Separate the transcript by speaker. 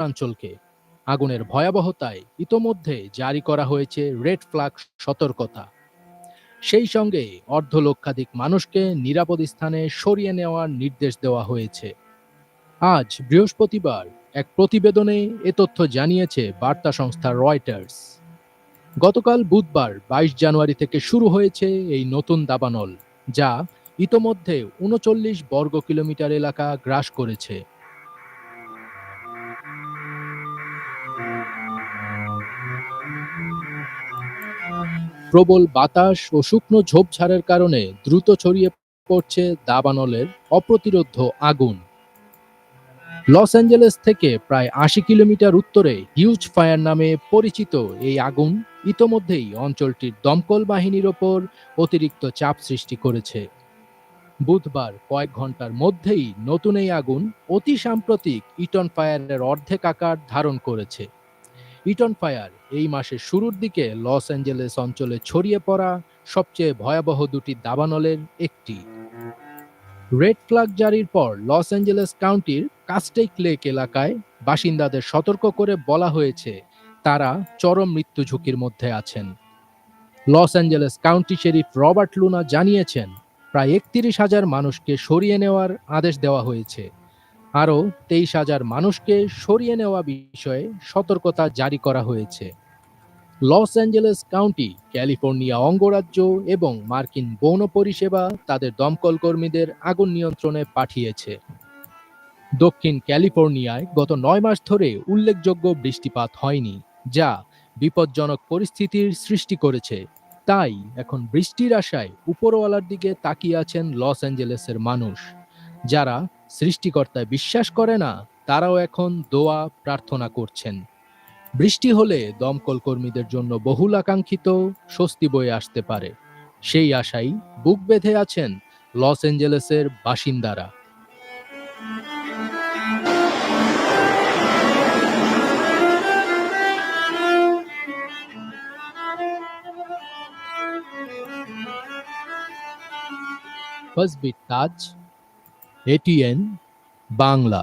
Speaker 1: শহরাঞ্চলকে। আগুনের ভয়াবহতায় ইতোমধ্যে জারি করা হয়েছে রেড ফ্ল্যাগ সতর্কতা। সেই সঙ্গে অর্ধলক্ষাধিক মানুষকে নিরাপদ স্থানে সরিয়ে নেওয়ার নির্দেশ দেওয়া হয়েছে। আজ বৃহস্পতিবার এক প্রতিবেদনে এ তথ্য জানিয়েছে বার্তা সংস্থা রয়টার্স। গতকাল বুধবার ২২ জানুয়ারি থেকে শুরু হয়েছে এই নতুন দাবানল, যা ইতোমধ্যে ৩৯ বর্গ কিলোমিটার এলাকা গ্রাস করেছে। প্রবল বাতাস ও শুকনো ঝোপঝাড়ের কারণে দ্রুত ছড়িয়ে পড়ছে দাবানলের অপ্রতিরোধ্য আগুন। লস অ্যাঞ্জেলেস থেকে প্রায় ৮০ কিলোমিটার উত্তরে হিউজ ফায়ার নামে পরিচিত এই আগুন ইতোমধ্যেই অঞ্চলটির দমকল বাহিনীর ওপর অতিরিক্ত চাপ সৃষ্টি করেছে। বুধবার কয়েক ঘন্টার মধ্যেই নতুন এই আগুন অতি সাম্প্রতিক ইটন ফায়ারের অর্ধেক আকার ধারণ করেছে। ইটন ফায়ার এই মাসের শুরুর দিকে লস অ্যাঞ্জেলেস অঞ্চলে ছড়িয়ে পড়া সবচেয়ে ভয়াবহ দুটি দাবানলের একটি। রেড ফ্ল্যাগ জারির পর লস অ্যাঞ্জেলেস কাউন্টির কাস্টেক লেক এলাকায় বাসিন্দাদের সতর্ক করে বলা হয়েছে তারা চরম মৃত্যু ঝুঁকির মধ্যে আছেন। Los Angeles county sheriff Robert Luna জানিয়েছেন প্রায় ৩১,০০০ মানুষকে সরিয়ে নেওয়ার আদেশ দেওয়া হয়েছে। আরও ২৩,০০০ মানুষকে সরিয়ে নেওয়া বিষয়ে সতর্কতা জারি করা হয়েছে। লস অ্যাঞ্জেলেস কাউন্টি, ক্যালিফোর্নিয়া অঙ্গরাজ্য এবং মার্কিন বন পরিষেবা তাদের দমকল কর্মীদের আগুন নিয়ন্ত্রণে পাঠিয়েছে। দক্ষিণ ক্যালিফোর্নিয়ায় গত ৯ মাস ধরে উল্লেখযোগ্য বৃষ্টিপাত হয়নি, যা বিপজ্জনক পরিস্থিতির সৃষ্টি করেছে। তাই এখন বৃষ্টির আশায় উপরওয়ালার দিকে তাকিয়ে আছেন লস অ্যাঞ্জেলেসের মানুষ। যারা সৃষ্টিকর্তায় বিশ্বাস করে না, তারাও এখন দোয়া প্রার্থনা করছেন। বৃষ্টি হলে দমকল কর্মীদের জন্য বহুল আকাঙ্ক্ষিত স্বস্তি বয়ে আসতে পারে, সেই আশাই বুক বেঁধে আছেন লস অ্যাঞ্জেলেসের বাসিন্দারা। ফজবির তাজ, এটিএন বাংলা।